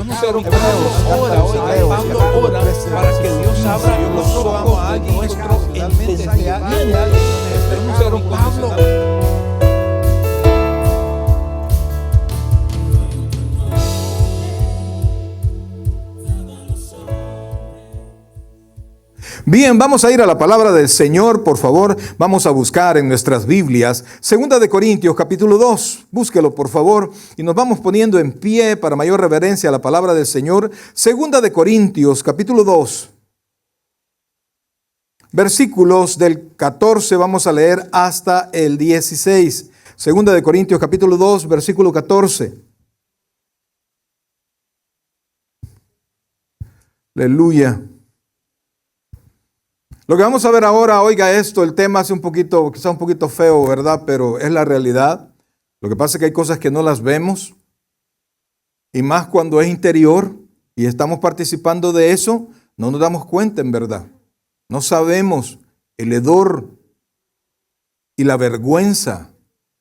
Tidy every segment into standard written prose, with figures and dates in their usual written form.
Pablo ora para que Dios abra los ojos de nuestro entendimiento. Bien, vamos a ir a la palabra del Señor, por favor. Vamos a buscar en nuestras Biblias, 2 de Corintios, capítulo 2. Búsquelo, por favor, y nos vamos poniendo en pie para mayor reverencia a la palabra del Señor. 2 de Corintios, capítulo 2. Versículos del 14 vamos a leer hasta el 16. 2 de Corintios, capítulo 2, versículo 14. Aleluya. Lo que vamos a ver ahora, oiga esto, el tema es quizá un poquito feo, ¿verdad? Pero es la realidad. Lo que pasa es que hay cosas que no las vemos. Y más cuando es interior y estamos participando de eso, no nos damos cuenta en verdad. No sabemos el hedor y la vergüenza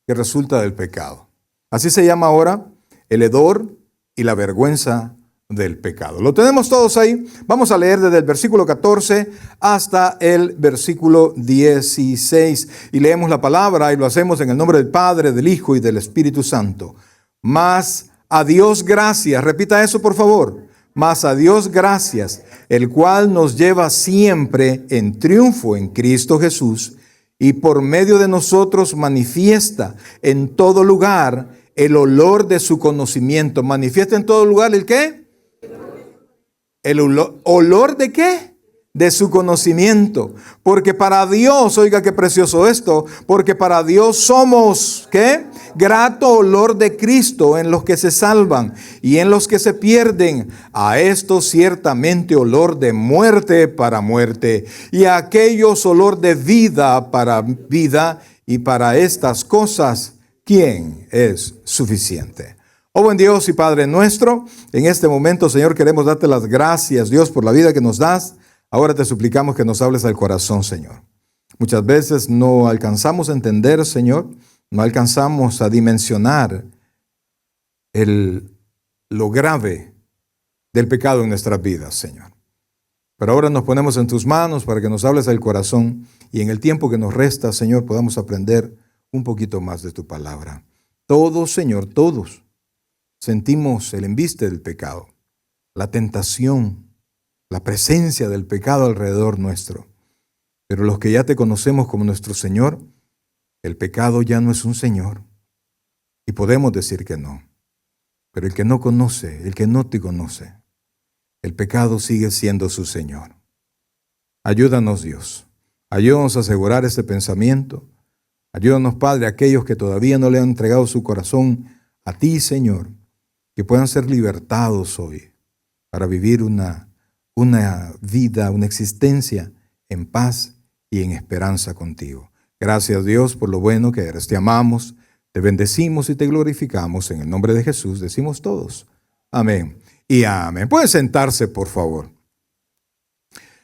que resulta del pecado. Así se llama ahora el hedor y la vergüenza del pecado. Lo tenemos todos ahí. Vamos a leer desde el versículo 14 hasta el versículo 16. Y leemos la palabra y lo hacemos en el nombre del Padre, del Hijo y del Espíritu Santo. Mas a Dios gracias. Repita eso, por favor. Mas a Dios gracias, el cual nos lleva siempre en triunfo en Cristo Jesús, y por medio de nosotros manifiesta en todo lugar el olor de su conocimiento. ¿Manifiesta en todo lugar el qué? ¿El olor de qué? De su conocimiento. Porque para Dios, oiga qué precioso esto, porque para Dios somos, ¿qué? Grato olor de Cristo en los que se salvan y en los que se pierden. A estos ciertamente olor de muerte para muerte, y a aquellos olor de vida para vida, y para estas cosas, ¿quién es suficiente? Oh buen Dios y Padre nuestro, en este momento, Señor, queremos darte las gracias, Dios, por la vida que nos das. Ahora te suplicamos que nos hables al corazón, Señor. Muchas veces no alcanzamos a entender, Señor, no alcanzamos a dimensionar lo grave del pecado en nuestras vidas, Señor. Pero ahora nos ponemos en tus manos para que nos hables al corazón y en el tiempo que nos resta, Señor, podamos aprender un poquito más de tu palabra. Todos, Señor, todos sentimos el embiste del pecado, la tentación, la presencia del pecado alrededor nuestro. Pero los que ya te conocemos como nuestro Señor, el pecado ya no es un Señor. Y podemos decir que no. Pero el que no conoce, el que no te conoce, el pecado sigue siendo su Señor. Ayúdanos, Dios. Ayúdanos a asegurar este pensamiento. Ayúdanos, Padre, a aquellos que todavía no le han entregado su corazón a ti, Señor, que puedan ser libertados hoy para vivir una vida, una existencia en paz y en esperanza contigo. Gracias, Dios, por lo bueno que eres. Te amamos, te bendecimos y te glorificamos. En el nombre de Jesús decimos todos. Amén y amén. Pueden sentarse, por favor.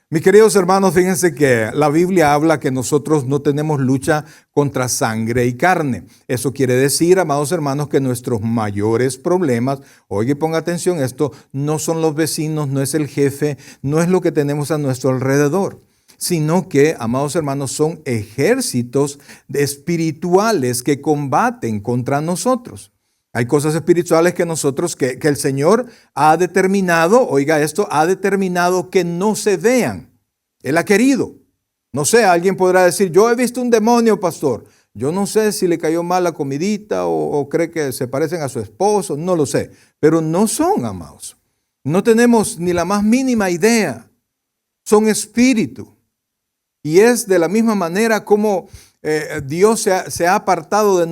Mis queridos hermanos, fíjense que la Biblia habla que nosotros no tenemos lucha contra sangre y carne. Eso quiere decir, amados hermanos, que nuestros mayores problemas, oiga y ponga atención, esto no son los vecinos, no es el jefe, no es lo que tenemos a nuestro alrededor, sino que, amados hermanos, son ejércitos espirituales que combaten contra nosotros. Hay cosas espirituales que que el Señor ha determinado, oiga esto, ha determinado que no se vean. Él ha querido. No sé, alguien podrá decir, yo he visto un demonio, pastor. Yo no sé si le cayó mal la comidita o cree que se parecen a su esposo, no lo sé. Pero no son, amados. No tenemos ni la más mínima idea. Son espíritu. Y es de la misma manera como Dios se ha apartado de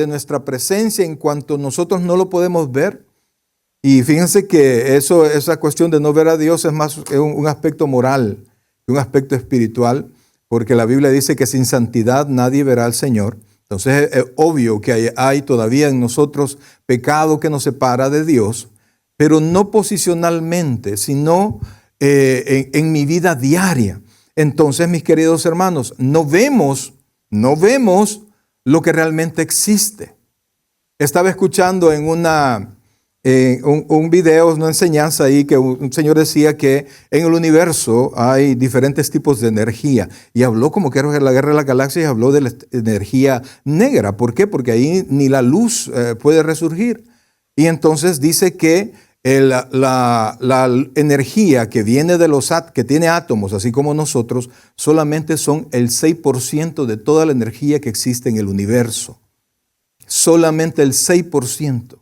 nuestra presencia en cuanto nosotros no lo podemos ver. Y fíjense que esa cuestión de no ver a Dios es más un aspecto moral, un aspecto espiritual, porque la Biblia dice que sin santidad nadie verá al Señor. Entonces es obvio que hay todavía en nosotros pecado que nos separa de Dios, pero no posicionalmente, sino en mi vida diaria. Entonces, mis queridos hermanos, no vemos lo que realmente existe. Estaba escuchando en un video, una enseñanza ahí que un señor decía que en el universo hay diferentes tipos de energía y habló como que era la guerra de las galaxias y habló de la energía negra. ¿Por qué? Porque ahí ni la luz puede resurgir. Y entonces dice que la energía que viene de que tiene átomos, así como nosotros, solamente son el 6% de toda la energía que existe en el universo. Solamente el 6%.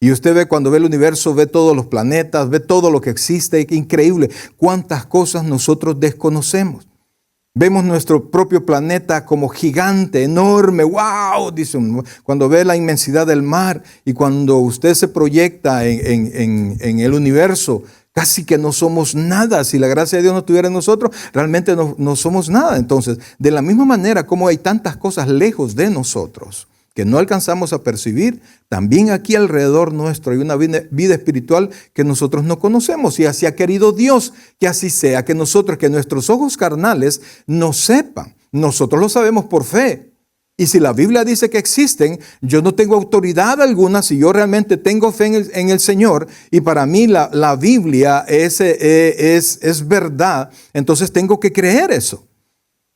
Y usted ve, cuando ve el universo, ve todos los planetas, ve todo lo que existe. Increíble cuántas cosas nosotros desconocemos. Vemos nuestro propio planeta como gigante, enorme. ¡Wow! Dice uno. Cuando ve la inmensidad del mar y cuando usted se proyecta en el universo, casi que no somos nada. Si la gracia de Dios no estuviera en nosotros, realmente no somos nada. Entonces, de la misma manera como hay tantas cosas lejos de nosotros que no alcanzamos a percibir, también aquí alrededor nuestro hay una vida espiritual que nosotros no conocemos. Y así ha querido Dios que así sea, que nuestros ojos carnales no sepan. Nosotros lo sabemos por fe. Y si la Biblia dice que existen, yo no tengo autoridad alguna si yo realmente tengo fe en el Señor. Y para mí la Biblia es verdad, entonces tengo que creer eso.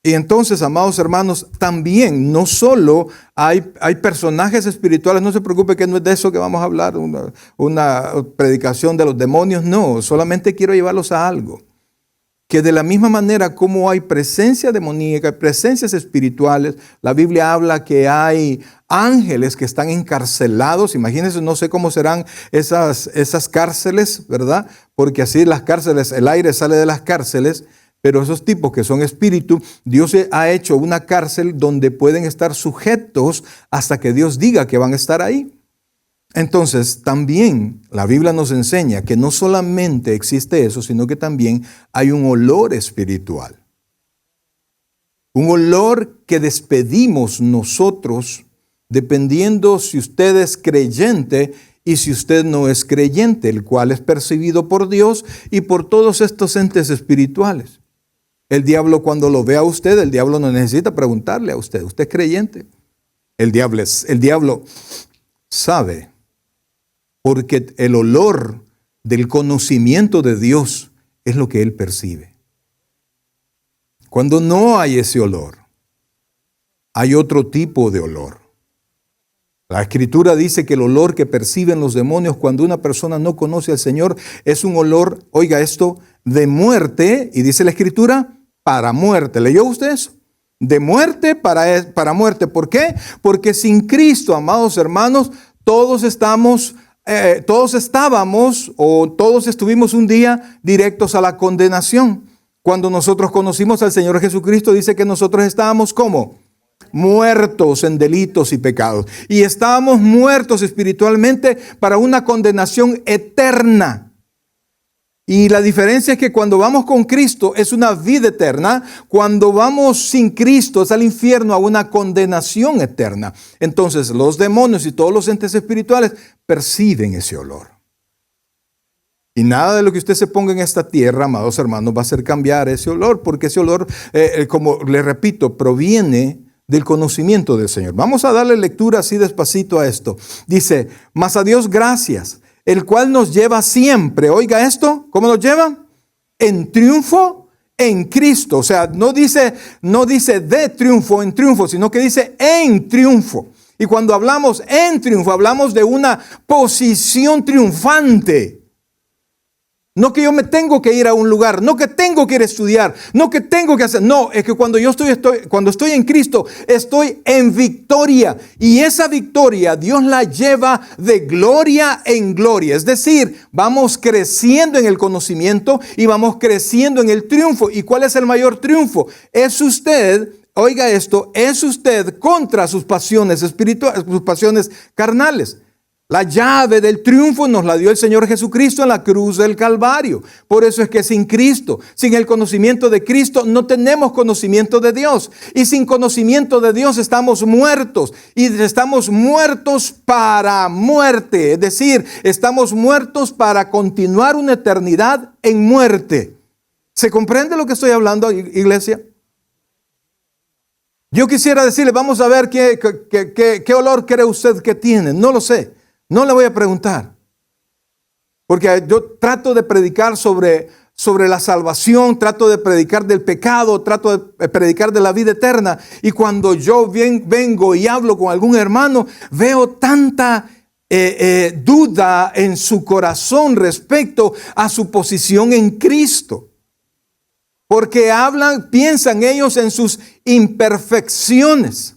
Y entonces, amados hermanos, también no solo hay personajes espirituales, no se preocupe que no es de eso que vamos a hablar, una predicación de los demonios, no, solamente quiero llevarlos a algo. Que de la misma manera como hay presencia demoníaca, presencias espirituales, la Biblia habla que hay ángeles que están encarcelados. Imagínense, no sé cómo serán esas cárceles, ¿verdad? Porque así las cárceles, el aire sale de las cárceles. Pero esos tipos que son espíritu, Dios ha hecho una cárcel donde pueden estar sujetos hasta que Dios diga que van a estar ahí. Entonces, también la Biblia nos enseña que no solamente existe eso, sino que también hay un olor espiritual. Un olor que despedimos nosotros dependiendo si usted es creyente y si usted no es creyente, el cual es percibido por Dios y por todos estos entes espirituales. El diablo, cuando lo ve a usted, el diablo no necesita preguntarle a usted. ¿Usted es creyente? El diablo sabe, porque el olor del conocimiento de Dios es lo que él percibe. Cuando no hay ese olor, hay otro tipo de olor. La Escritura dice que el olor que perciben los demonios cuando una persona no conoce al Señor es un olor, oiga esto, de muerte, y dice la Escritura, para muerte. ¿Leyó usted eso? De muerte para muerte. ¿Por qué? Porque sin Cristo, amados hermanos, todos estábamos o todos estuvimos un día directos a la condenación. Cuando nosotros conocimos al Señor Jesucristo, dice que nosotros estábamos ¿cómo? Muertos en delitos y pecados. Y estábamos muertos espiritualmente para una condenación eterna. Y la diferencia es que cuando vamos con Cristo es una vida eterna. Cuando vamos sin Cristo es al infierno, a una condenación eterna. Entonces los demonios y todos los entes espirituales perciben ese olor. Y nada de lo que usted se ponga en esta tierra, amados hermanos, va a hacer cambiar ese olor. Porque ese olor, como le repito, proviene del conocimiento del Señor. Vamos a darle lectura así despacito a esto. Dice, mas a Dios gracias, el cual nos lleva siempre, oiga esto, ¿cómo nos lleva? En triunfo en Cristo. O sea, no dice de triunfo en triunfo, sino que dice en triunfo. Y cuando hablamos en triunfo, hablamos de una posición triunfante. No que yo me tengo que ir a un lugar, no que tengo que ir a estudiar, no que tengo que hacer. No, es que cuando yo cuando estoy en Cristo, estoy en victoria. Y esa victoria Dios la lleva de gloria en gloria. Es decir, vamos creciendo en el conocimiento y vamos creciendo en el triunfo. ¿Y cuál es el mayor triunfo? Es usted, oiga esto, es usted contra sus pasiones espirituales, sus pasiones carnales. La llave del triunfo nos la dio el Señor Jesucristo en la cruz del Calvario. Por eso es que sin Cristo, sin el conocimiento de Cristo, no tenemos conocimiento de Dios. Y sin conocimiento de Dios estamos muertos. Y estamos muertos para muerte. Es decir, estamos muertos para continuar una eternidad en muerte. ¿Se comprende lo que estoy hablando, iglesia? Yo quisiera decirle, vamos a ver qué olor cree usted que tiene. No lo sé. No le voy a preguntar. Porque yo trato de predicar sobre la salvación, trato de predicar del pecado, trato de predicar de la vida eterna. Y cuando yo vengo y hablo con algún hermano, veo tanta duda en su corazón respecto a su posición en Cristo. Porque piensan ellos en sus imperfecciones,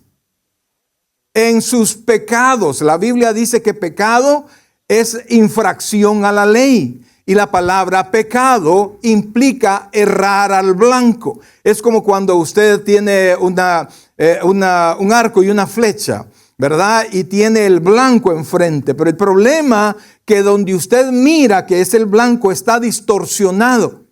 en sus pecados. La Biblia dice que pecado es infracción a la ley. Y la palabra pecado implica errar al blanco. Es como cuando usted tiene un arco y una flecha, ¿verdad? Y tiene el blanco enfrente. Pero el problema que donde usted mira que es el blanco está distorsionado.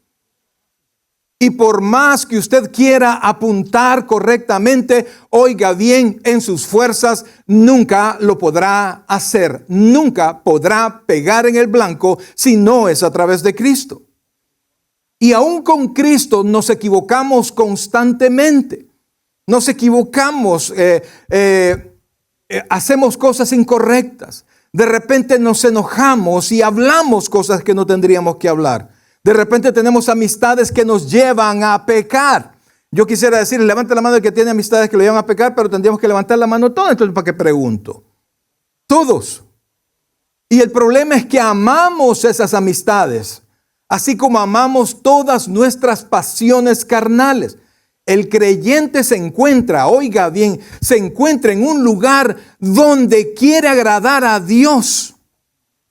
Y por más que usted quiera apuntar correctamente, oiga bien, en sus fuerzas nunca lo podrá hacer. Nunca podrá pegar en el blanco si no es a través de Cristo. Y aún con Cristo nos equivocamos constantemente. Nos equivocamos, hacemos cosas incorrectas. De repente nos enojamos y hablamos cosas que no tendríamos que hablar. De repente tenemos amistades que nos llevan a pecar. Yo quisiera decir, levante la mano el que tiene amistades que lo llevan a pecar, pero tendríamos que levantar la mano todos. Entonces, ¿para qué pregunto? Todos. Y el problema es que amamos esas amistades, así como amamos todas nuestras pasiones carnales. El creyente se encuentra, oiga bien, se encuentra en un lugar donde quiere agradar a Dios.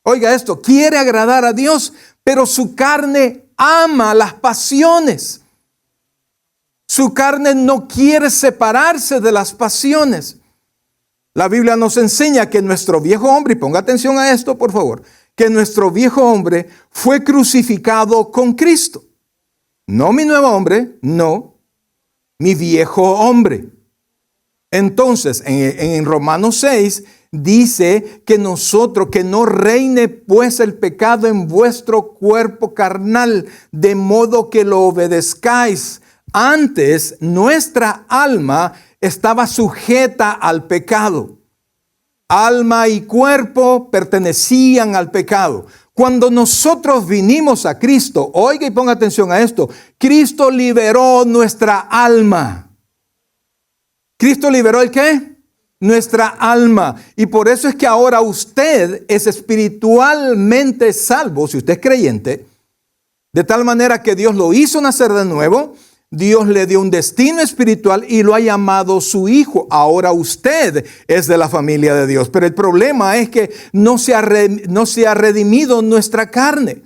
Oiga esto, quiere agradar a Dios, pero su carne ama las pasiones. Su carne no quiere separarse de las pasiones. La Biblia nos enseña que nuestro viejo hombre, y ponga atención a esto por favor, que nuestro viejo hombre fue crucificado con Cristo. No mi nuevo hombre, no, mi viejo hombre. Entonces, en Romanos 6 dice que nosotros, que no reine pues el pecado en vuestro cuerpo carnal, de modo que lo obedezcáis. Antes nuestra alma estaba sujeta al pecado. Alma y cuerpo pertenecían al pecado. Cuando nosotros vinimos a Cristo, oiga y ponga atención a esto, Cristo liberó nuestra alma. ¿Cristo liberó el qué? Nuestra alma. Y por eso es que ahora usted es espiritualmente salvo, si usted es creyente, de tal manera que Dios lo hizo nacer de nuevo, Dios le dio un destino espiritual y lo ha llamado su hijo. Ahora usted es de la familia de Dios. Pero el problema es que no se ha redimido nuestra carne.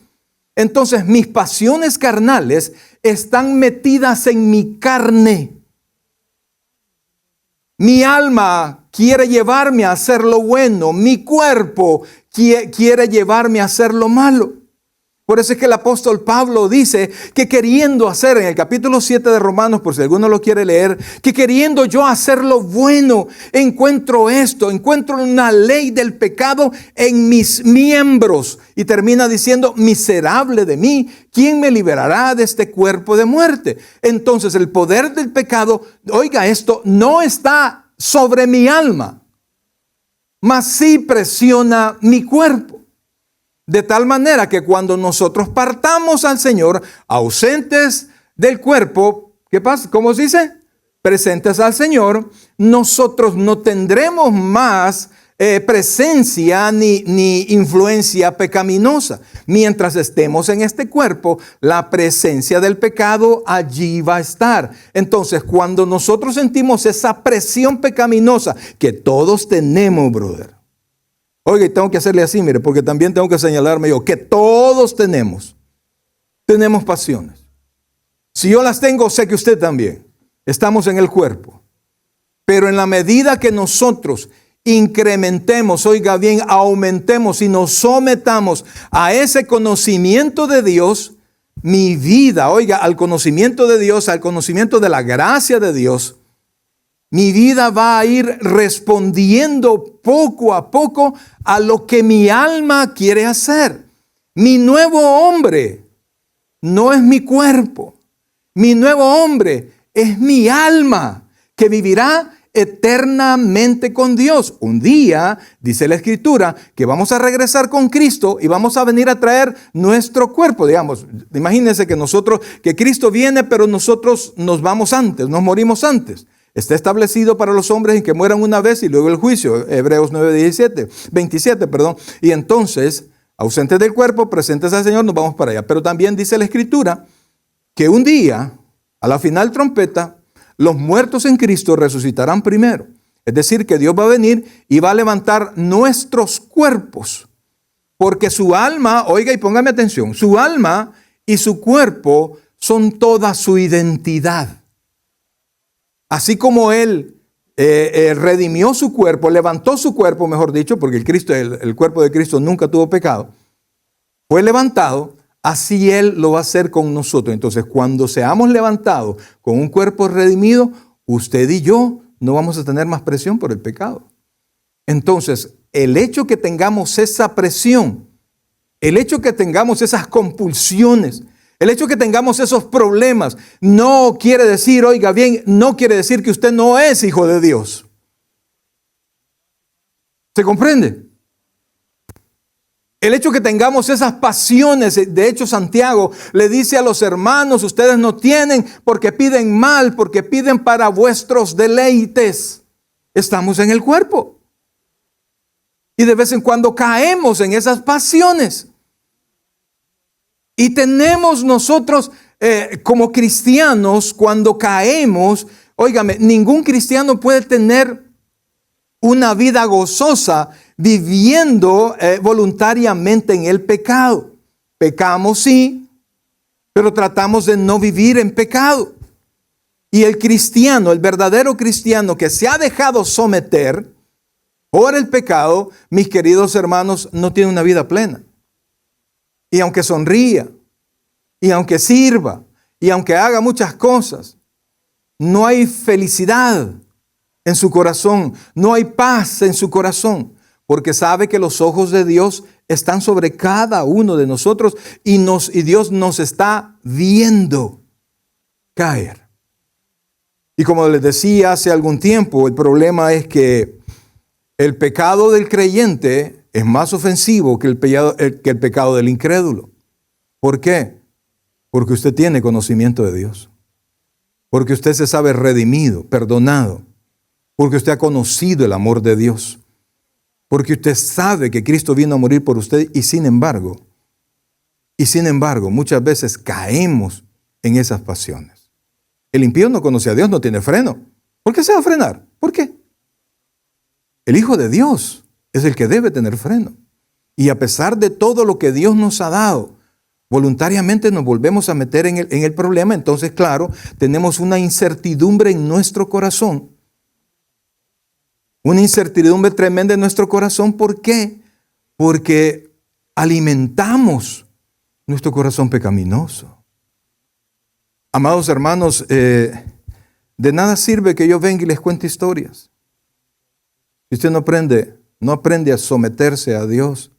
Entonces mis pasiones carnales están metidas en mi carne. Mi alma quiere llevarme a hacer lo bueno. Mi cuerpo quiere llevarme a hacer lo malo. Por eso es que el apóstol Pablo dice que queriendo hacer, en el capítulo 7 de Romanos, por si alguno lo quiere leer, que queriendo yo hacer lo bueno, encuentro una ley del pecado en mis miembros. Y termina diciendo, miserable de mí, ¿quién me liberará de este cuerpo de muerte? Entonces el poder del pecado, oiga esto, no está sobre mi alma, mas sí presiona mi cuerpo. De tal manera que cuando nosotros partamos al Señor, ausentes del cuerpo, ¿qué pasa? ¿Cómo se dice? Presentes al Señor, nosotros no tendremos más presencia ni influencia pecaminosa. Mientras estemos en este cuerpo, la presencia del pecado allí va a estar. Entonces, cuando nosotros sentimos esa presión pecaminosa que todos tenemos, brother. Oiga, y tengo que hacerle así, mire, porque también tengo que señalarme yo que todos tenemos pasiones. Si yo las tengo, sé que usted también. Estamos en el cuerpo. Pero en la medida que nosotros incrementemos, oiga bien, aumentemos y nos sometamos a ese conocimiento de Dios, mi vida, oiga, al conocimiento de Dios, al conocimiento de la gracia de Dios, mi vida va a ir respondiendo poco a poco a lo que mi alma quiere hacer. Mi nuevo hombre no es mi cuerpo. Mi nuevo hombre es mi alma que vivirá eternamente con Dios. Un día, dice la Escritura, que vamos a regresar con Cristo y vamos a venir a traer nuestro cuerpo. Digamos, imagínense que Cristo viene, pero nosotros nos vamos antes, nos morimos antes. Está establecido para los hombres en que mueran una vez y luego el juicio. Hebreos 27. Y entonces, ausentes del cuerpo, presentes al Señor, nos vamos para allá. Pero también dice la Escritura que un día, a la final trompeta, los muertos en Cristo resucitarán primero. Es decir, que Dios va a venir y va a levantar nuestros cuerpos. Porque su alma, oiga y póngame atención, su alma y su cuerpo son toda su identidad. Así como Él redimió su cuerpo, levantó su cuerpo, mejor dicho, porque el cuerpo de Cristo nunca tuvo pecado, fue levantado. Así Él lo va a hacer con nosotros. Entonces, cuando seamos levantados con un cuerpo redimido, usted y yo no vamos a tener más presión por el pecado. Entonces, el hecho que tengamos esa presión, el hecho que tengamos esas compulsiones, el hecho que tengamos esos problemas, no quiere decir, oiga bien, no quiere decir que usted no es hijo de Dios. ¿Se comprende? El hecho que tengamos esas pasiones, de hecho Santiago le dice a los hermanos, ustedes no tienen porque piden mal, porque piden para vuestros deleites. Estamos en el cuerpo. Y de vez en cuando caemos en esas pasiones. Y tenemos nosotros como cristianos, cuando caemos, óigame, ningún cristiano puede tener una vida gozosa viviendo voluntariamente en el pecado. Pecamos sí, pero tratamos de no vivir en pecado. Y el cristiano, el verdadero cristiano que se ha dejado someter por el pecado, mis queridos hermanos, no tiene una vida plena. Y aunque sonría, y aunque sirva, y aunque haga muchas cosas, no hay felicidad en su corazón, no hay paz en su corazón, porque sabe que los ojos de Dios están sobre cada uno de nosotros y Dios nos está viendo caer. Y como les decía hace algún tiempo, el problema es que el pecado del creyente es más ofensivo que el pecado del incrédulo. ¿Por qué? Porque usted tiene conocimiento de Dios. Porque usted se sabe redimido, perdonado. Porque usted ha conocido el amor de Dios. Porque usted sabe que Cristo vino a morir por usted y sin embargo, muchas veces caemos en esas pasiones. El impío no conoce a Dios, no tiene freno. ¿Por qué se va a frenar? ¿Por qué? El Hijo de Dios es el que debe tener freno. Y a pesar de todo lo que Dios nos ha dado, voluntariamente nos volvemos a meter en el problema. Entonces, claro, tenemos una incertidumbre en nuestro corazón. Una incertidumbre tremenda en nuestro corazón. ¿Por qué? Porque alimentamos nuestro corazón pecaminoso. Amados hermanos, de nada sirve que yo venga y les cuente historias. Si usted no aprende a someterse a Dios.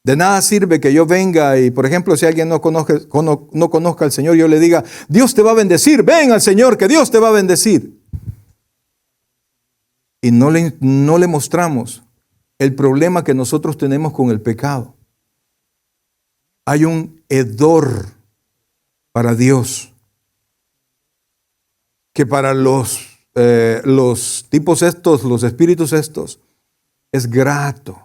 De nada sirve que yo venga y, por ejemplo, si alguien no conozca al Señor, yo le diga, Dios te va a bendecir, ven al Señor, que Dios te va a bendecir. Y no le mostramos el problema que nosotros tenemos con el pecado. Hay un hedor para Dios que para los tipos estos, los espíritus estos, es grato.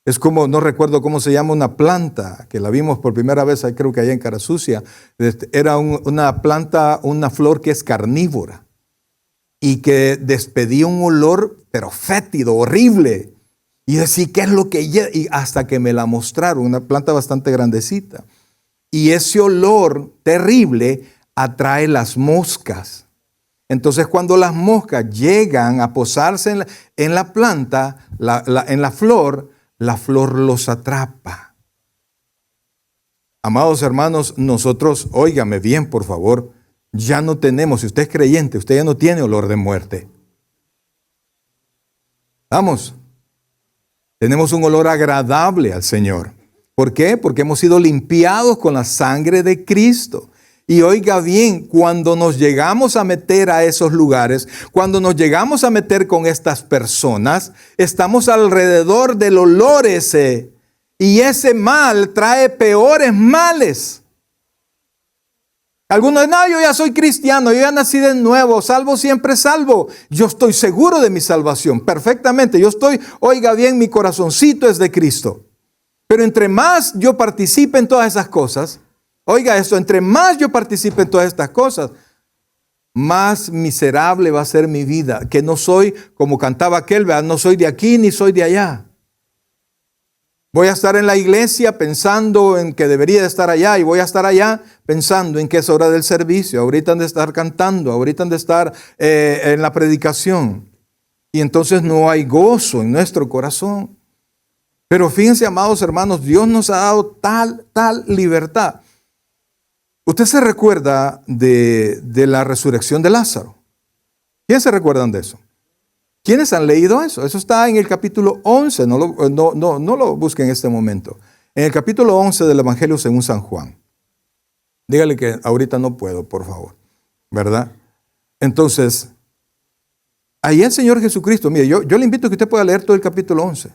Es como, no recuerdo cómo se llama, una planta, que la vimos por primera vez, creo que allá en Cara Sucia. Era una planta, una flor que es carnívora y que despedía un olor, pero fétido, horrible. Y decía, ¿qué es lo que lleva? Y hasta que me la mostraron, una planta bastante grandecita. Y ese olor terrible atrae las moscas. Entonces, cuando las moscas llegan a posarse en la planta, en la flor los atrapa. Amados hermanos, nosotros, óigame bien, por favor, ya no tenemos, si usted es creyente, usted ya no tiene olor de muerte. Vamos, tenemos un olor agradable al Señor. ¿Por qué? Porque hemos sido limpiados con la sangre de Cristo. Y oiga bien, cuando nos llegamos a meter a esos lugares, cuando nos llegamos a meter con estas personas, estamos alrededor del olor ese. Y ese mal trae peores males. Algunos, no, yo ya soy cristiano, yo ya nací de nuevo, salvo siempre salvo. Yo estoy seguro de mi salvación, perfectamente. Yo estoy, oiga bien, mi corazoncito es de Cristo. Pero entre más yo participe en todas esas cosas, oiga esto, entre más yo participe en todas estas cosas, más miserable va a ser mi vida. Que no soy, como cantaba aquel, ¿verdad? No soy de aquí ni soy de allá. Voy a estar en la iglesia pensando en que debería de estar allá, y voy a estar allá pensando en que es hora del servicio. Ahorita han de estar cantando, ahorita han de estar en la predicación. Y entonces no hay gozo en nuestro corazón. Pero fíjense, amados hermanos, Dios nos ha dado tal libertad. ¿Usted se recuerda de la resurrección de Lázaro? ¿Quién se recuerdan de eso? ¿Quiénes han leído eso? Eso está en el capítulo 11, no lo busquen en este momento. En el capítulo 11 del Evangelio según San Juan. Dígale que ahorita no puedo, por favor. ¿Verdad? Entonces, ahí el Señor Jesucristo, mire, yo le invito a que usted pueda leer todo el capítulo 11.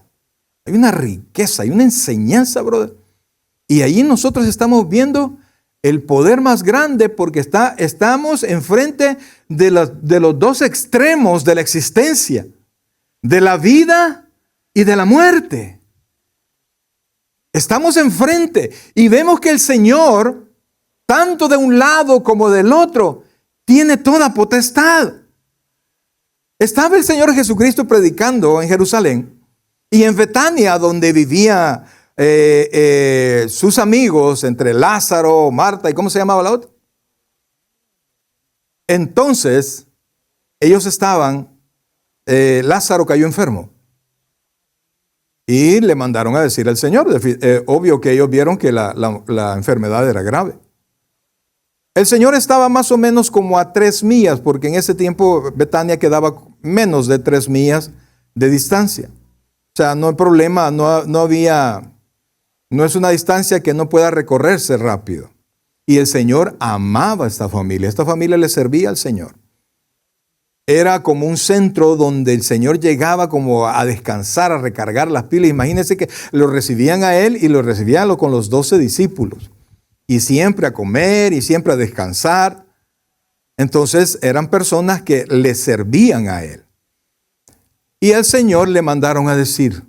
Hay una riqueza, hay una enseñanza, brother. Y ahí nosotros estamos viendo el poder más grande, porque estamos enfrente de los dos extremos de la existencia, de la vida y de la muerte. Estamos enfrente y vemos que el Señor, tanto de un lado como del otro, tiene toda potestad. Estaba el Señor Jesucristo predicando en Jerusalén y en Betania, donde vivía sus amigos, entre Lázaro, Marta y ¿cómo se llamaba la otra? Entonces, ellos estaban, Lázaro cayó enfermo y le mandaron a decir al Señor, obvio que ellos vieron que la enfermedad era grave. El Señor estaba más o menos como a 3 millas, porque en ese tiempo Betania quedaba menos de 3 millas de distancia. O sea, no hay problema, no es una distancia que no pueda recorrerse rápido. Y el Señor amaba a esta familia. Esta familia le servía al Señor. Era como un centro donde el Señor llegaba como a descansar, a recargar las pilas. Imagínense que lo recibían a Él y lo recibían con los 12 discípulos. Y siempre a comer y siempre a descansar. Entonces eran personas que le servían a Él. Y al Señor le mandaron a decir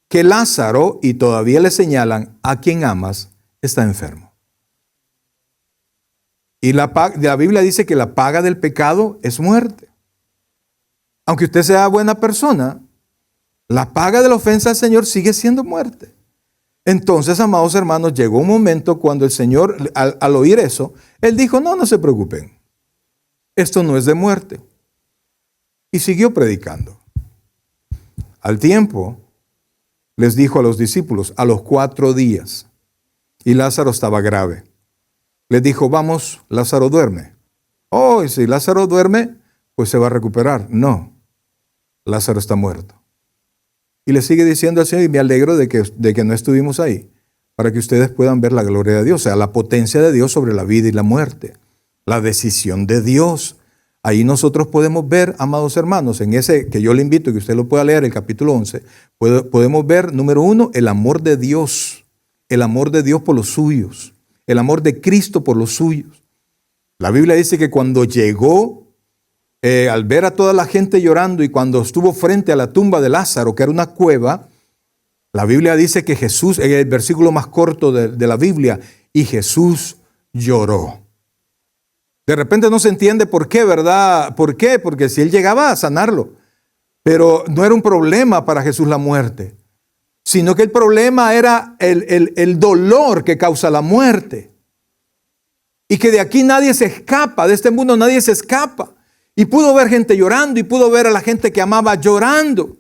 que Lázaro, y todavía le señalan, a quien amas, está enfermo. Y la Biblia dice que la paga del pecado es muerte. Aunque usted sea buena persona, la paga de la ofensa al Señor sigue siendo muerte. Entonces, amados hermanos, llegó un momento cuando el Señor, al oír eso, Él dijo, no se preocupen, esto no es de muerte. Y siguió predicando. Al tiempo, les dijo a los discípulos, a los 4 días, y Lázaro estaba grave. Les dijo, vamos, Lázaro duerme. Oh, y si Lázaro duerme, pues se va a recuperar. No, Lázaro está muerto. Y le sigue diciendo al Señor, y me alegro de que no estuvimos ahí, para que ustedes puedan ver la gloria de Dios, o sea, la potencia de Dios sobre la vida y la muerte, la decisión de Dios. Ahí nosotros podemos ver, amados hermanos, en ese que yo le invito que usted lo pueda leer, el capítulo 11, podemos ver, número 1, el amor de Dios por los suyos, el amor de Cristo por los suyos. La Biblia dice que cuando llegó, al ver a toda la gente llorando y cuando estuvo frente a la tumba de Lázaro, que era una cueva, la Biblia dice que Jesús, en el versículo más corto de la Biblia, y Jesús lloró. De repente no se entiende por qué, ¿verdad? ¿Por qué? Porque si Él llegaba a sanarlo. Pero no era un problema para Jesús la muerte, sino que el problema era el dolor que causa la muerte. Y que de aquí nadie se escapa, de este mundo nadie se escapa. Y pudo ver gente llorando y pudo ver a la gente que amaba llorando.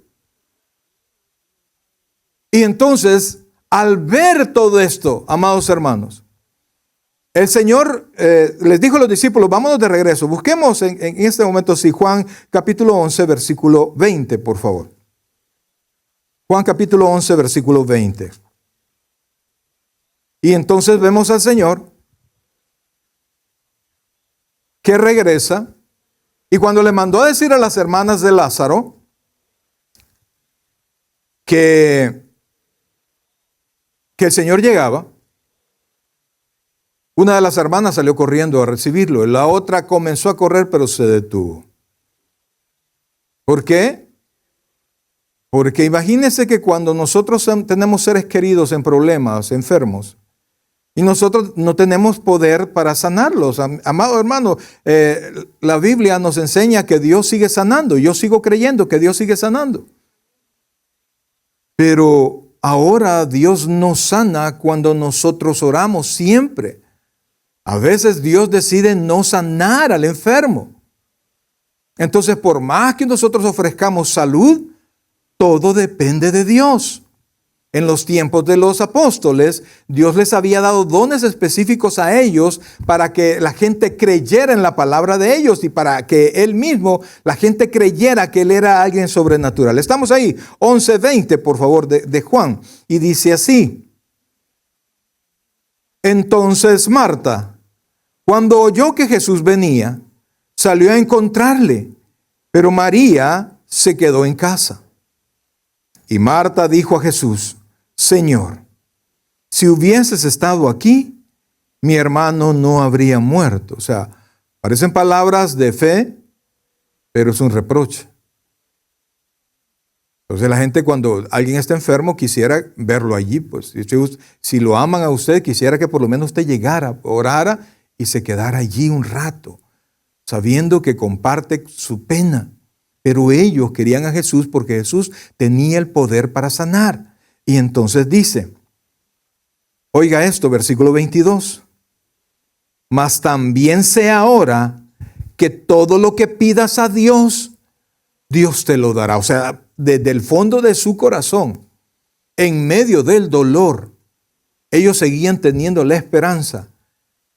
Y entonces, al ver todo esto, amados hermanos, el Señor les dijo a los discípulos, vámonos de regreso. Busquemos en este momento, sí, Juan capítulo 11, versículo 20, por favor. Juan capítulo 11, versículo 20. Y entonces vemos al Señor que regresa, y cuando le mandó a decir a las hermanas de Lázaro que el Señor llegaba, una de las hermanas salió corriendo a recibirlo, y la otra comenzó a correr, pero se detuvo. ¿Por qué? Porque imagínense que cuando nosotros tenemos seres queridos en problemas, enfermos, y nosotros no tenemos poder para sanarlos. Amado hermano, la Biblia nos enseña que Dios sigue sanando. Yo sigo creyendo que Dios sigue sanando. Pero ahora Dios nos sana cuando nosotros oramos siempre. A veces Dios decide no sanar al enfermo. Entonces, por más que nosotros ofrezcamos salud, todo depende de Dios. En los tiempos de los apóstoles, Dios les había dado dones específicos a ellos para que la gente creyera en la palabra de ellos y para que Él mismo, la gente creyera que Él era alguien sobrenatural. Estamos ahí, 11:20, por favor, de Juan. Y dice así: entonces Marta, cuando oyó que Jesús venía, salió a encontrarle, pero María se quedó en casa. Y Marta dijo a Jesús: Señor, si hubieses estado aquí, mi hermano no habría muerto. O sea, parecen palabras de fe, pero es un reproche. Entonces la gente, cuando alguien está enfermo, quisiera verlo allí. Pues si lo aman a usted, quisiera que por lo menos usted llegara, orara y se quedara allí un rato, sabiendo que comparte su pena. Pero ellos querían a Jesús porque Jesús tenía el poder para sanar. Y entonces dice, oiga esto, versículo 22. Mas también sé ahora que todo lo que pidas a Dios, Dios te lo dará. O sea, desde el fondo de su corazón, en medio del dolor, ellos seguían teniendo la esperanza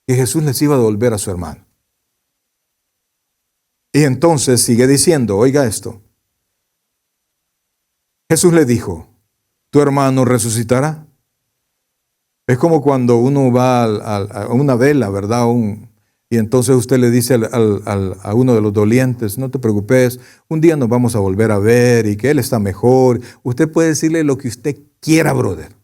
que Jesús les iba a devolver a su hermano. Y entonces sigue diciendo, oiga esto. Jesús le dijo, tu hermano resucitará. Es como cuando uno va a una vela, ¿verdad? Y entonces usted le dice a uno de los dolientes, no te preocupes, un día nos vamos a volver a ver y que él está mejor. Usted puede decirle lo que usted quiera, brother.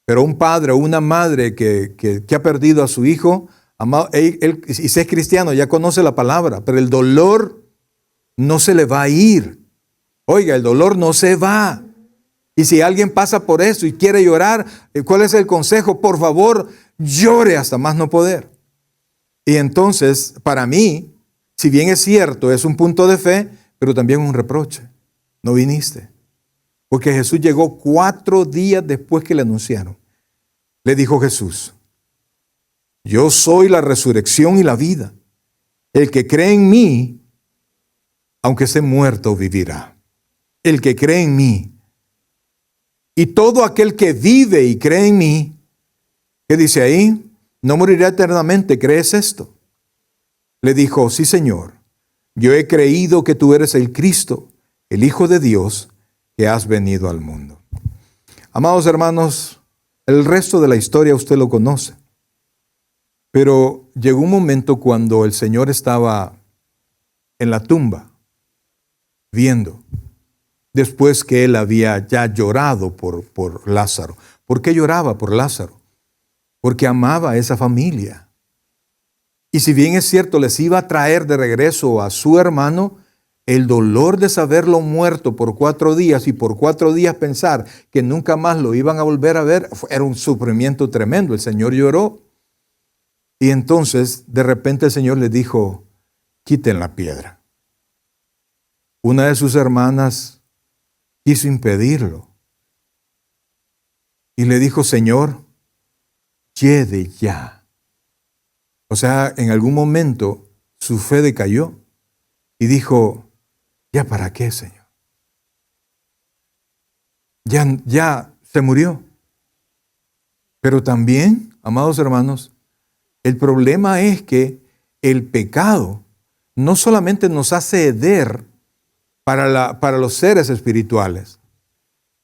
Pero un padre o una madre que ha perdido a su hijo, amado, él, y si es cristiano, ya conoce la palabra, pero el dolor no se le va a ir. Oiga, el dolor no se va. Y si alguien pasa por eso y quiere llorar, ¿cuál es el consejo? Por favor, llore hasta más no poder. Y entonces, para mí, si bien es cierto, es un punto de fe, pero también un reproche. No viniste. Porque Jesús llegó 4 días después que le anunciaron. Le dijo Jesús, yo soy la resurrección y la vida. El que cree en mí, aunque esté muerto, vivirá. El que cree en mí. Y todo aquel que vive y cree en mí, ¿qué dice ahí? No morirá eternamente. ¿Crees esto? Le dijo, sí, Señor. Yo he creído que tú eres el Cristo, el Hijo de Dios, que has venido al mundo. Amados hermanos, el resto de la historia usted lo conoce. Pero llegó un momento cuando el Señor estaba en la tumba, viendo, después que él había ya llorado por Lázaro. ¿Por qué lloraba por Lázaro? Porque amaba a esa familia. Y si bien es cierto, les iba a traer de regreso a su hermano, el dolor de saberlo muerto por 4 días y por 4 días pensar que nunca más lo iban a volver a ver, era un sufrimiento tremendo. El Señor lloró. Y entonces, de repente el Señor le dijo, quiten la piedra. Una de sus hermanas quiso impedirlo. Y le dijo, Señor, lleve ya. O sea, en algún momento su fe decayó y dijo, ¿ya para qué, Señor? Ya se murió. Pero también, amados hermanos, el problema es que el pecado no solamente nos hace heder para los seres espirituales.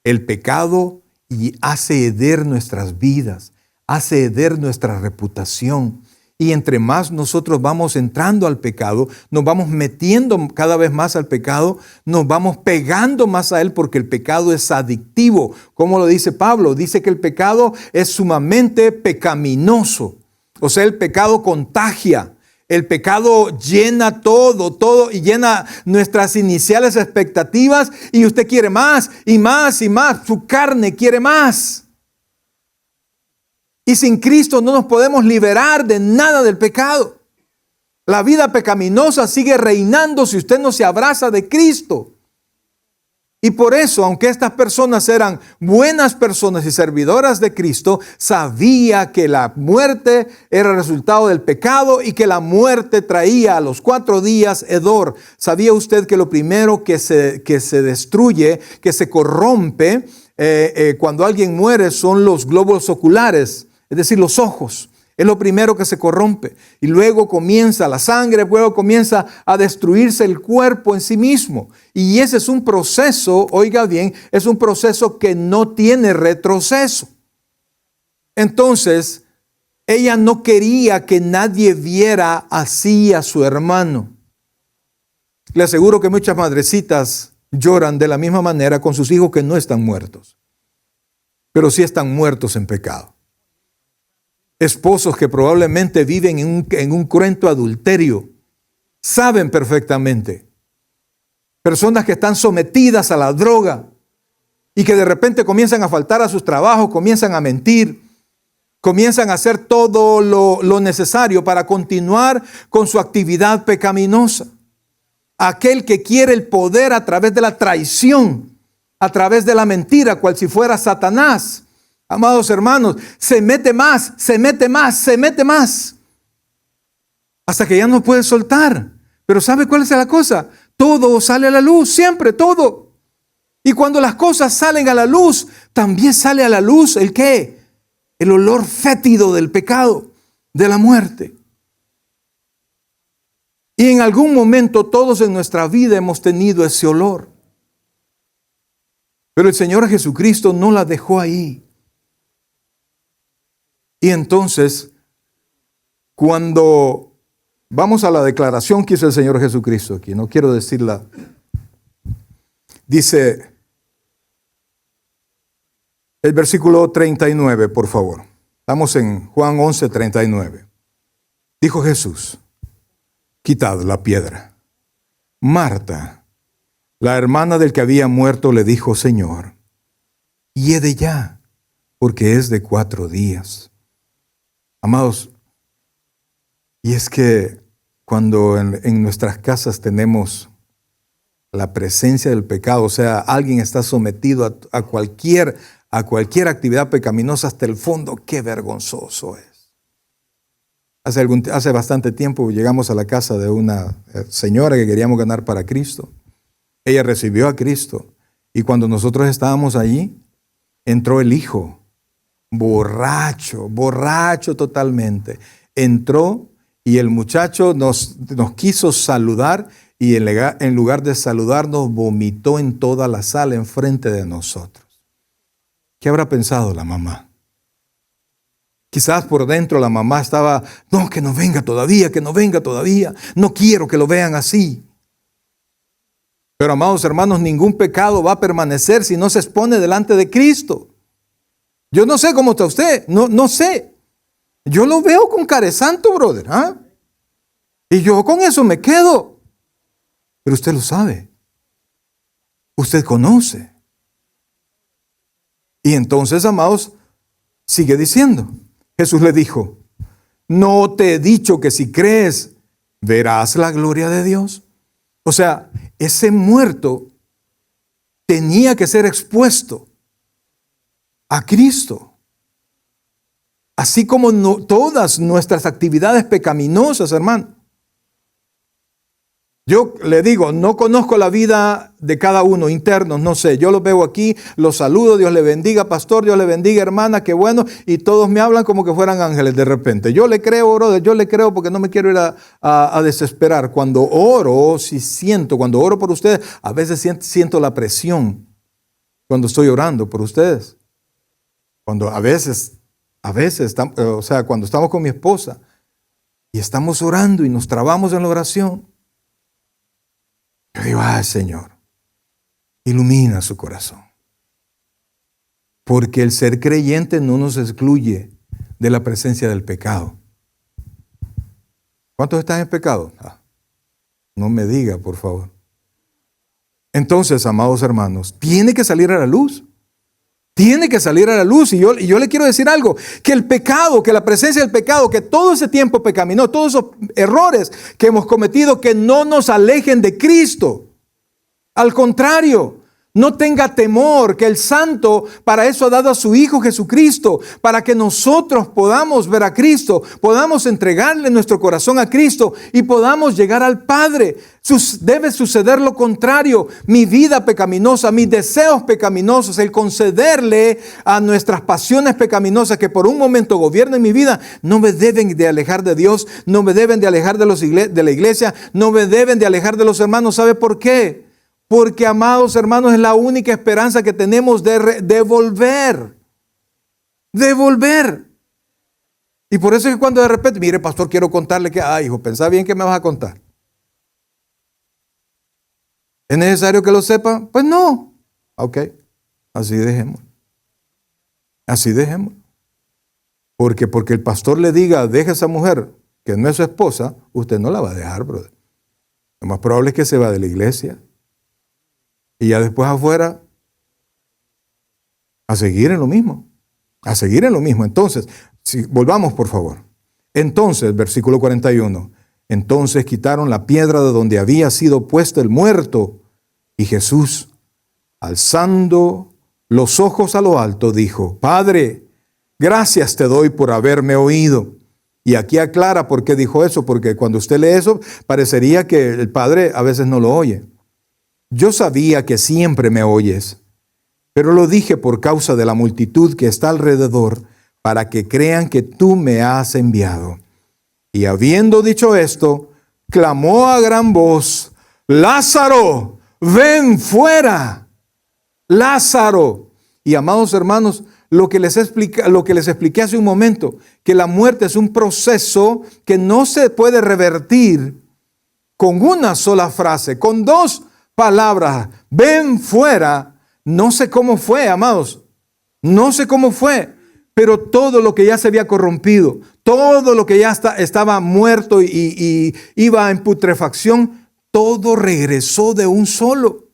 El pecado hace heder nuestras vidas, hace heder nuestra reputación. Y entre más nosotros vamos entrando al pecado, nos vamos metiendo cada vez más al pecado, nos vamos pegando más a él porque el pecado es adictivo. ¿Cómo lo dice Pablo? Dice que el pecado es sumamente pecaminoso. O sea, el pecado contagia. El pecado llena todo y llena nuestras iniciales expectativas y usted quiere más y más y más. Su carne quiere más. Y sin Cristo no nos podemos liberar de nada del pecado. La vida pecaminosa sigue reinando si usted no se abraza de Cristo. Y por eso, aunque estas personas eran buenas personas y servidoras de Cristo, sabía que la muerte era el resultado del pecado y que la muerte traía a los 4 días hedor. ¿Sabía usted que lo primero que se destruye, que se corrompe cuando alguien muere son los glóbulos oculares? Es decir, los ojos. Es lo primero que se corrompe. Y luego comienza la sangre, luego comienza a destruirse el cuerpo en sí mismo. Y ese es un proceso, oiga bien, es un proceso que no tiene retroceso. Entonces, ella no quería que nadie viera así a su hermano. Le aseguro que muchas madrecitas lloran de la misma manera con sus hijos que no están muertos, pero sí están muertos en pecado. Esposos que probablemente viven en un cruento adulterio, saben perfectamente. Personas que están sometidas a la droga y que de repente comienzan a faltar a sus trabajos, comienzan a mentir, comienzan a hacer todo lo necesario para continuar con su actividad pecaminosa. Aquel que quiere el poder a través de la traición, a través de la mentira, cual si fuera Satanás. Amados hermanos, se mete más, hasta que ya no puede soltar. Pero ¿sabe cuál es la cosa? Todo sale a la luz, siempre, todo. Y cuando las cosas salen a la luz, también sale a la luz ¿el qué? El olor fétido del pecado, de la muerte. Y en algún momento todos en nuestra vida hemos tenido ese olor. Pero el Señor Jesucristo no la dejó ahí. Y entonces, cuando vamos a la declaración que hizo el Señor Jesucristo aquí, no quiero decirla, dice el versículo 39, por favor. Estamos en Juan 11, 39. Dijo Jesús, quitad la piedra. Marta, la hermana del que había muerto, le dijo, Señor, hiede ya, porque es de 4 días. Amados, y es que cuando en nuestras casas tenemos la presencia del pecado, o sea, alguien está sometido a cualquier actividad pecaminosa hasta el fondo, qué vergonzoso es. Hace bastante tiempo llegamos a la casa de una señora que queríamos ganar para Cristo. Ella recibió a Cristo y cuando nosotros estábamos allí, entró el hijo. Borracho totalmente. Entró y el muchacho nos quiso saludar y en lugar de saludarnos vomitó en toda la sala enfrente de nosotros. ¿Qué habrá pensado la mamá? Quizás por dentro la mamá estaba, no, que no venga todavía, no quiero que lo vean así. Pero amados hermanos, ningún pecado va a permanecer si no se expone delante de Cristo. Yo no sé cómo está usted, no sé. Yo lo veo con caresanto, brother. ¿Ah? Y yo con eso me quedo. Pero usted lo sabe. Usted conoce. Y entonces, amados, sigue diciendo. Jesús le dijo, ¿no te he dicho que si crees, verás la gloria de Dios? O sea, ese muerto tenía que ser expuesto a Cristo. Así como todas nuestras actividades pecaminosas, hermano. Yo le digo, no conozco la vida de cada uno, internos, no sé. Yo los veo aquí, los saludo, Dios le bendiga, pastor, Dios le bendiga, hermana, qué bueno. Y todos me hablan como que fueran ángeles de repente. Yo le creo, brother, yo le creo porque no me quiero ir a desesperar. Cuando oro, cuando oro por ustedes, a veces siento la presión cuando estoy orando por ustedes. Cuando a veces, cuando estamos con mi esposa, y estamos orando y nos trabamos en la oración, yo digo, ay Señor, ilumina su corazón. Porque el ser creyente no nos excluye de la presencia del pecado. ¿Cuántos están en pecado? No me diga, por favor. Entonces, amados hermanos, tiene que salir a la luz. Tiene que salir a la luz. Y yo le quiero decir algo, que el pecado, que la presencia del pecado, que todo ese tiempo pecaminó, todos esos errores que hemos cometido, que no nos alejen de Cristo. Al contrario, no tenga temor, que el Santo para eso ha dado a su Hijo Jesucristo, para que nosotros podamos ver a Cristo, podamos entregarle nuestro corazón a Cristo y podamos llegar al Padre. Debe suceder lo contrario, mi vida pecaminosa, mis deseos pecaminosos, el concederle a nuestras pasiones pecaminosas que por un momento gobiernen mi vida, no me deben de alejar de Dios, no me deben de alejar de la iglesia, no me deben de alejar de los hermanos. ¿Sabe por qué? Porque, amados hermanos, es la única esperanza que tenemos de volver. De volver. Y por eso es que cuando de repente, mire, pastor, quiero contarle que, hijo, pensá bien que me vas a contar. ¿Es necesario que lo sepa? Pues no. Ok, así dejemos. Así dejemos. Porque el pastor le diga, deje a esa mujer que no es su esposa, usted no la va a dejar, brother. Lo más probable es que se va de la iglesia. Y ya después afuera, a seguir en lo mismo. A seguir en lo mismo. Entonces, volvamos por favor. Entonces, versículo 41. Entonces quitaron la piedra de donde había sido puesto el muerto. Y Jesús, alzando los ojos a lo alto, dijo, Padre, gracias te doy por haberme oído. Y aquí aclara por qué dijo eso, porque cuando usted lee eso, parecería que el Padre a veces no lo oye. Yo sabía que siempre me oyes, pero lo dije por causa de la multitud que está alrededor, para que crean que tú me has enviado. Y habiendo dicho esto, clamó a gran voz, Lázaro, ven fuera. Lázaro. Y amados hermanos, lo que les expliqué hace un momento, que la muerte es un proceso que no se puede revertir con una sola frase, con dos palabras, ven fuera. No sé cómo fue, amados, no sé cómo fue, pero todo lo que ya se había corrompido, todo lo que ya estaba muerto y iba en putrefacción, todo regresó de un solo.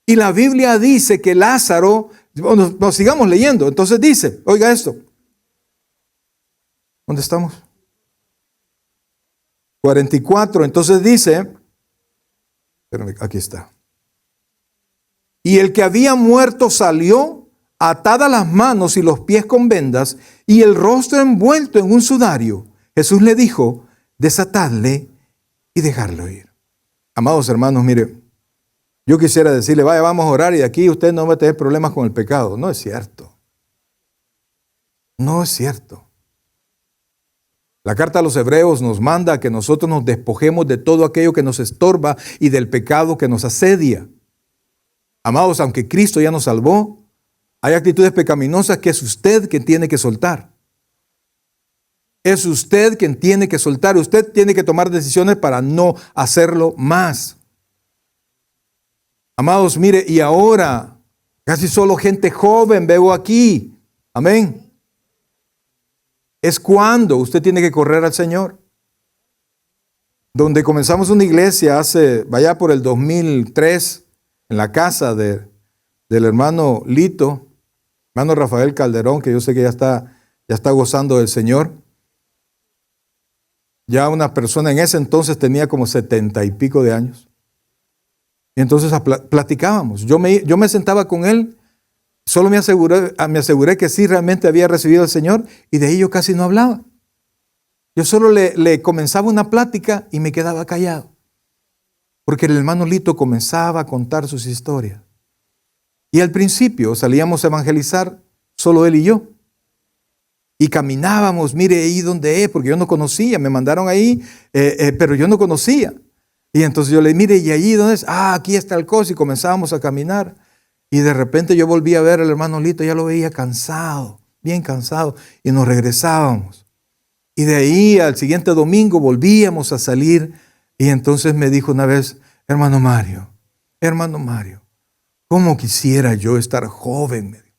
Y la Biblia dice que Lázaro, nos sigamos leyendo, entonces dice, oiga esto, ¿dónde estamos? 44, entonces dice, aquí está. Y el que había muerto salió, atadas las manos y los pies con vendas, y el rostro envuelto en un sudario. Jesús le dijo, desatadle y dejarlo ir. Amados hermanos, mire, yo quisiera decirle, vaya, vamos a orar y de aquí usted no va a tener problemas con el pecado. No es cierto. No es cierto. La carta a los Hebreos nos manda a que nosotros nos despojemos de todo aquello que nos estorba y del pecado que nos asedia. Amados, aunque Cristo ya nos salvó, hay actitudes pecaminosas que es usted quien tiene que soltar. Es usted quien tiene que soltar. Usted tiene que tomar decisiones para no hacerlo más. Amados, mire, y ahora casi solo gente joven veo aquí. Amén. Es cuando usted tiene que correr al Señor. Donde comenzamos una iglesia vaya por el 2003, en la casa del hermano Lito, hermano Rafael Calderón, que yo sé que ya está gozando del Señor. Ya una persona en ese entonces tenía como 70 y pico de años. Y entonces platicábamos. Yo me sentaba con él. Solo me aseguré que sí realmente había recibido al Señor y de ahí yo casi no hablaba. Yo solo le comenzaba una plática y me quedaba callado. Porque el hermano Lito comenzaba a contar sus historias. Y al principio salíamos a evangelizar solo él y yo. Y caminábamos, mire ahí donde es, porque yo no conocía, me mandaron ahí, pero yo no conocía. Y entonces yo le dije, mire, ¿y allí dónde es? Aquí está el coso, y comenzábamos a caminar. Y de repente yo volví a ver al hermano Lito, ya lo veía cansado, bien cansado, y nos regresábamos. Y de ahí al siguiente domingo volvíamos a salir. Y entonces me dijo una vez, hermano Mario, ¿cómo quisiera yo estar joven? Me dijo,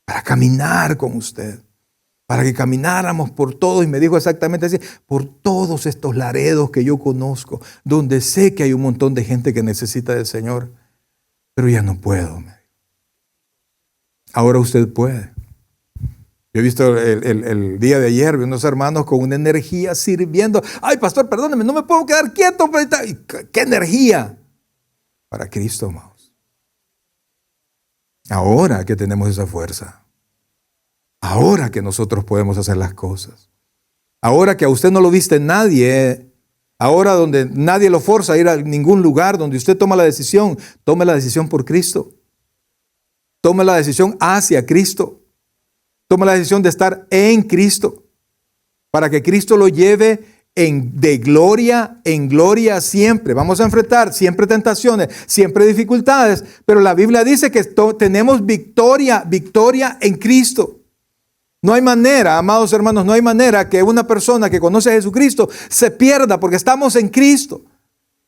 para caminar con usted, para que camináramos por todo. Y me dijo exactamente así, por todos estos Laredos que yo conozco, donde sé que hay un montón de gente que necesita del Señor, pero ya no puedo. Me dijo. Ahora usted puede. Yo he visto el día de ayer, vi unos hermanos con una energía sirviendo. Ay, pastor, perdóneme, no me puedo quedar quieto. ¿Qué energía? Para Cristo, amados. Ahora que tenemos esa fuerza. Ahora que nosotros podemos hacer las cosas. Ahora que a usted no lo viste nadie. Ahora donde nadie lo forza a ir a ningún lugar, donde usted toma la decisión. Tome la decisión por Cristo. Tome la decisión hacia Cristo. Toma la decisión de estar en Cristo, para que Cristo lo lleve de gloria en gloria siempre. Vamos a enfrentar siempre tentaciones, siempre dificultades, pero la Biblia dice que tenemos victoria en Cristo. No hay manera, amados hermanos, no hay manera que una persona que conoce a Jesucristo se pierda porque estamos en Cristo.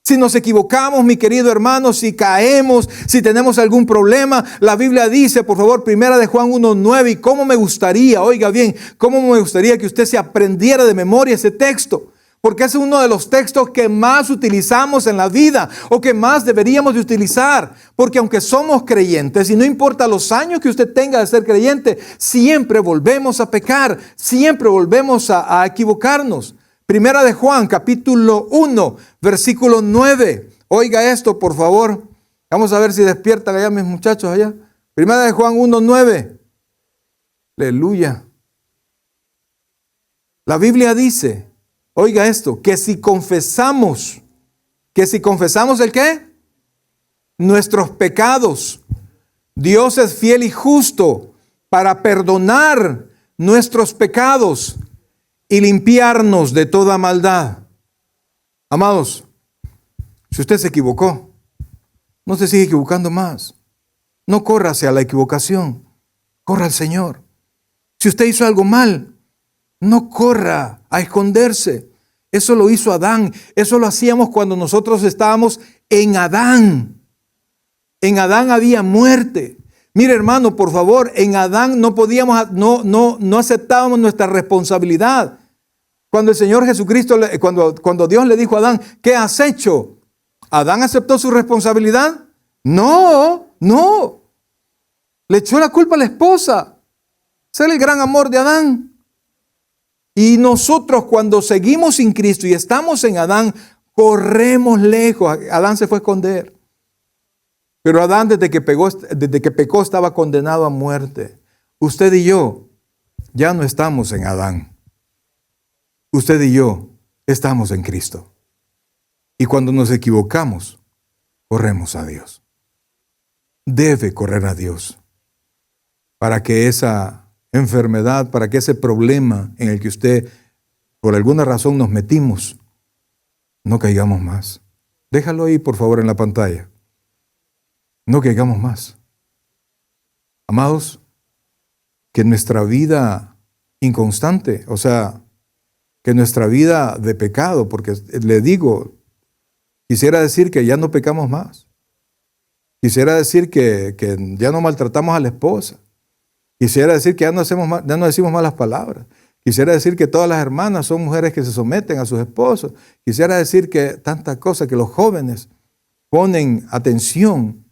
Si nos equivocamos, mi querido hermano, si caemos, si tenemos algún problema, la Biblia dice, por favor, 1 de Juan 1:9, y cómo me gustaría, oiga bien, cómo me gustaría que usted se aprendiera de memoria ese texto, porque es uno de los textos que más utilizamos en la vida, o que más deberíamos de utilizar, porque aunque somos creyentes, y no importa los años que usted tenga de ser creyente, siempre volvemos a pecar, siempre volvemos a equivocarnos. 1 de Juan, capítulo 1, versículo 9. Oiga esto, por favor. Vamos a ver si despiertan allá mis muchachos allá. 1 de Juan 1, 9. Aleluya. La Biblia dice, oiga esto, que si confesamos ¿el qué? Nuestros pecados, Dios es fiel y justo para perdonar nuestros pecados y limpiarnos de toda maldad. Amados, si usted se equivocó, no se sigue equivocando más. No corra hacia la equivocación, corra al Señor. Si usted hizo algo mal, no corra a esconderse. Eso lo hizo Adán. Eso lo hacíamos cuando nosotros estábamos en Adán. En Adán había muerte. Mire, hermano, por favor, en Adán no aceptábamos nuestra responsabilidad. Cuando el Señor Jesucristo, cuando Dios le dijo a Adán, ¿qué has hecho? ¿Adán aceptó su responsabilidad? No. Le echó la culpa a la esposa. Ese era el gran amor de Adán. Y nosotros cuando seguimos sin Cristo y estamos en Adán, corremos lejos. Adán se fue a esconder. Pero Adán desde que pecó estaba condenado a muerte. Usted y yo ya no estamos en Adán. Usted y yo estamos en Cristo. Y cuando nos equivocamos, corremos a Dios. Debe correr a Dios para que esa enfermedad, para que ese problema en el que usted por alguna razón nos metimos, no caigamos más. Déjalo ahí, por favor, en la pantalla. No caigamos más. Amados, que nuestra vida inconstante, o sea, que nuestra vida de pecado, porque le digo, quisiera decir que ya no pecamos más. Quisiera decir que ya no maltratamos a la esposa. Quisiera decir que ya no decimos malas palabras. Quisiera decir que todas las hermanas son mujeres que se someten a sus esposos. Quisiera decir que tantas cosas, que los jóvenes ponen atención,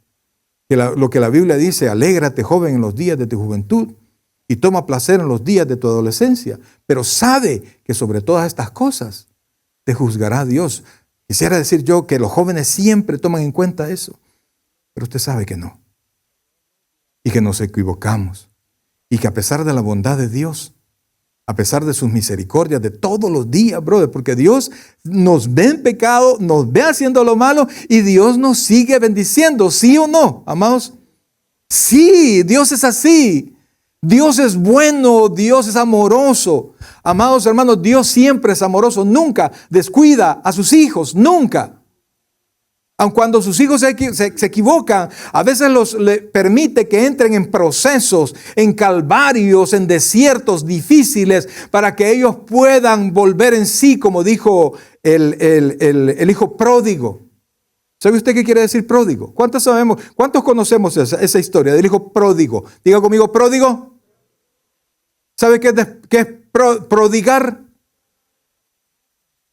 que lo que la Biblia dice, alégrate joven en los días de tu juventud y toma placer en los días de tu adolescencia, pero sabe que sobre todas estas cosas te juzgará Dios. Quisiera decir yo que los jóvenes siempre toman en cuenta eso, pero usted sabe que no, y que nos equivocamos, y que a pesar de la bondad de Dios, a pesar de sus misericordias de todos los días, brother, porque Dios nos ve en pecado, nos ve haciendo lo malo, y Dios nos sigue bendiciendo, ¿sí o no, amados? Sí, Dios es así. Dios es bueno, Dios es amoroso. Amados hermanos, Dios siempre es amoroso, nunca descuida a sus hijos, nunca. Aun cuando sus hijos se equivocan, a veces le permite que entren en procesos, en calvarios, en desiertos difíciles, para que ellos puedan volver en sí, como dijo el hijo pródigo. ¿Sabe usted qué quiere decir pródigo? ¿Cuántos sabemos, cuántos conocemos esa historia del hijo pródigo? Diga conmigo, pródigo. ¿Sabe qué es prodigar?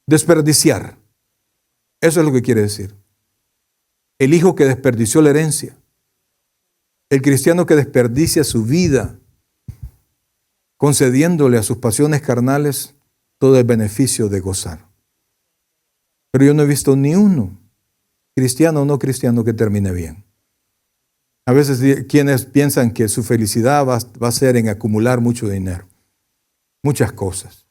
Desperdiciar. Eso es lo que quiere decir. El hijo que desperdició la herencia. El cristiano que desperdicia su vida, concediéndole a sus pasiones carnales todo el beneficio de gozar. Pero yo no he visto ni uno, cristiano o no cristiano, que termine bien. A veces quienes piensan que su felicidad va a ser en acumular mucho dinero, muchas cosas.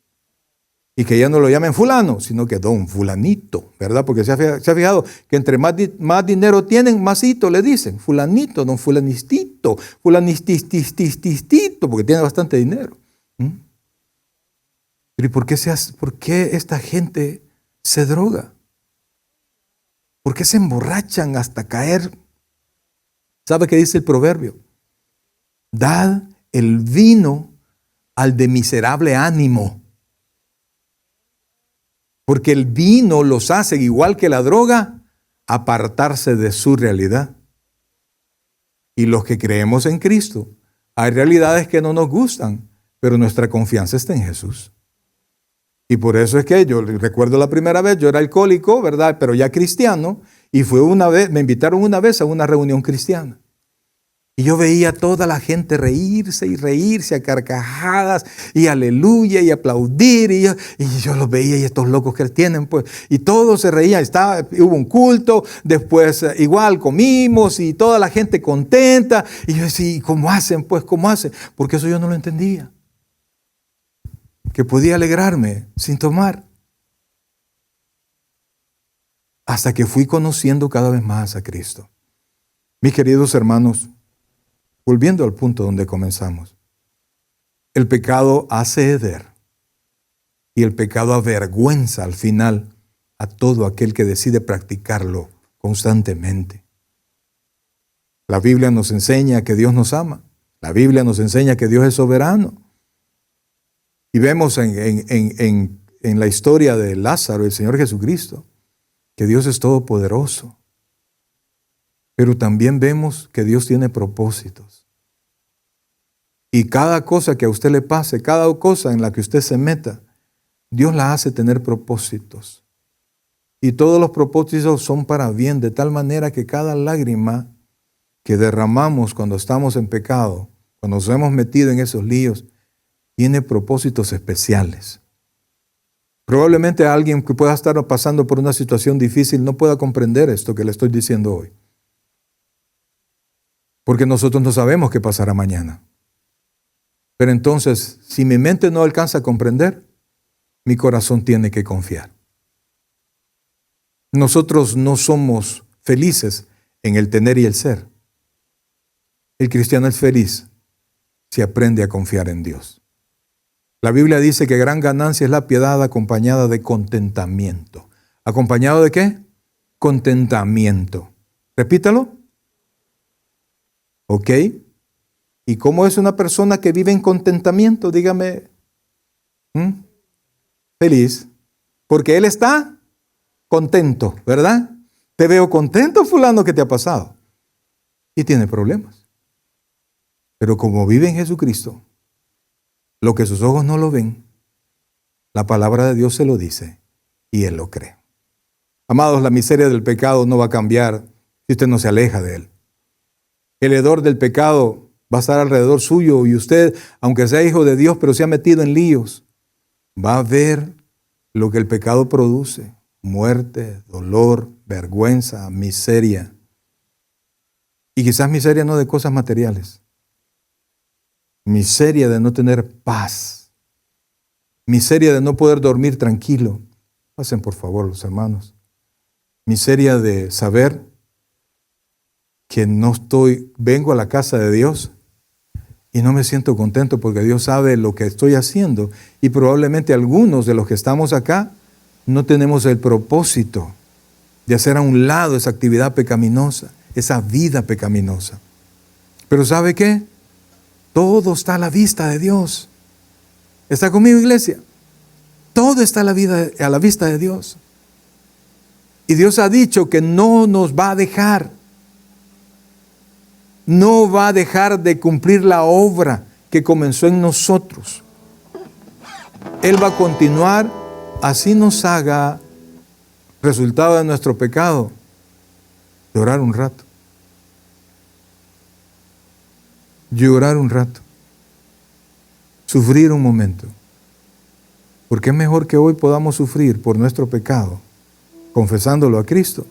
Y que ya no lo llamen fulano, sino que don fulanito, ¿verdad? Porque se ha fijado que entre más dinero tienen, más hito le dicen. Fulanito, don fulanistito, fulanististististito, porque tiene bastante dinero. Pero ¿y por qué esta gente se droga? ¿Por qué se emborrachan hasta caer? ¿Sabe qué dice el proverbio? Dad el vino al de miserable ánimo. Porque el vino los hace, igual que la droga, apartarse de su realidad. Y los que creemos en Cristo, hay realidades que no nos gustan, pero nuestra confianza está en Jesús. Y por eso es que yo recuerdo la primera vez, yo era alcohólico, ¿verdad? Pero ya cristiano, y me invitaron una vez a una reunión cristiana. Y yo veía a toda la gente reírse a carcajadas, y aleluya, y aplaudir, y yo los veía, y estos locos que tienen, pues, y todos se reían, hubo un culto, después igual comimos, y toda la gente contenta, y yo decía, ¿cómo hacen? Pues, ¿cómo hacen? Porque eso yo no lo entendía. Que podía alegrarme sin tomar. Hasta que fui conociendo cada vez más a Cristo. Mis queridos hermanos, volviendo al punto donde comenzamos, el pecado hace heder y el pecado avergüenza al final a todo aquel que decide practicarlo constantemente. La Biblia nos enseña que Dios nos ama. La Biblia nos enseña que Dios es soberano. Y vemos en la historia de Lázaro, el Señor Jesucristo, que Dios es todopoderoso. Pero también vemos que Dios tiene propósitos. Y cada cosa que a usted le pase, cada cosa en la que usted se meta, Dios la hace tener propósitos. Y todos los propósitos son para bien, de tal manera que cada lágrima que derramamos cuando estamos en pecado, cuando nos hemos metido en esos líos, tiene propósitos especiales. Probablemente alguien que pueda estar pasando por una situación difícil no pueda comprender esto que le estoy diciendo hoy. Porque nosotros no sabemos qué pasará mañana. Pero entonces, si mi mente no alcanza a comprender, mi corazón tiene que confiar. Nosotros no somos felices en el tener y el ser. El cristiano es feliz si aprende a confiar en Dios. La Biblia dice que gran ganancia es la piedad acompañada de contentamiento. ¿Acompañado de qué? Contentamiento. Repítalo. ¿Ok? ¿Y cómo es una persona que vive en contentamiento? Dígame. Feliz. Porque él está contento, ¿verdad? Te veo contento, fulano, ¿qué te ha pasado? Y tiene problemas. Pero como vive en Jesucristo, lo que sus ojos no lo ven, la palabra de Dios se lo dice y él lo cree. Amados, la miseria del pecado no va a cambiar si usted no se aleja de él. El hedor del pecado va a estar alrededor suyo y usted, aunque sea hijo de Dios, pero se ha metido en líos, va a ver lo que el pecado produce: muerte, dolor, vergüenza, miseria. Y quizás miseria no de cosas materiales. Miseria de no tener paz. Miseria de no poder dormir tranquilo. Pasen por favor los hermanos. Miseria de saber que vengo a la casa de Dios y no me siento contento porque Dios sabe lo que estoy haciendo. Y probablemente algunos de los que estamos acá no tenemos el propósito de hacer a un lado esa actividad pecaminosa, esa vida pecaminosa. Pero ¿sabe qué? Todo está a la vista de Dios. ¿Está conmigo, iglesia? Todo está a la vista de Dios. Y Dios ha dicho que no nos va a dejar. No va a dejar de cumplir la obra que comenzó en nosotros. Él va a continuar, así nos haga resultado de nuestro pecado, llorar un rato. Llorar un rato. Sufrir un momento. Porque es mejor que hoy podamos sufrir por nuestro pecado, confesándolo a Cristo,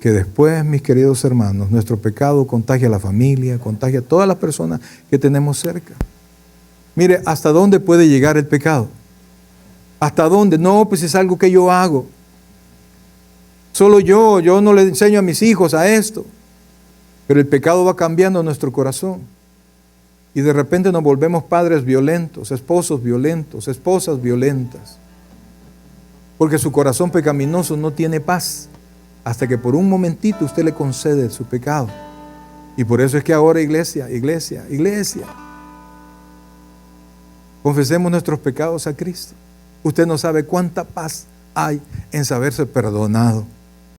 que después, mis queridos hermanos, nuestro pecado contagia a la familia, contagia a todas las personas que tenemos cerca. Mire, ¿hasta dónde puede llegar el pecado? ¿Hasta dónde? No, pues es algo que yo hago. Solo yo no le enseño a mis hijos a esto. Pero el pecado va cambiando nuestro corazón. Y de repente nos volvemos padres violentos, esposos violentos, esposas violentas. Porque su corazón pecaminoso no tiene paz. Hasta que por un momentito usted le concede su pecado. Y por eso es que ahora, iglesia, confesemos nuestros pecados a Cristo. Usted no sabe cuánta paz hay en saberse perdonado.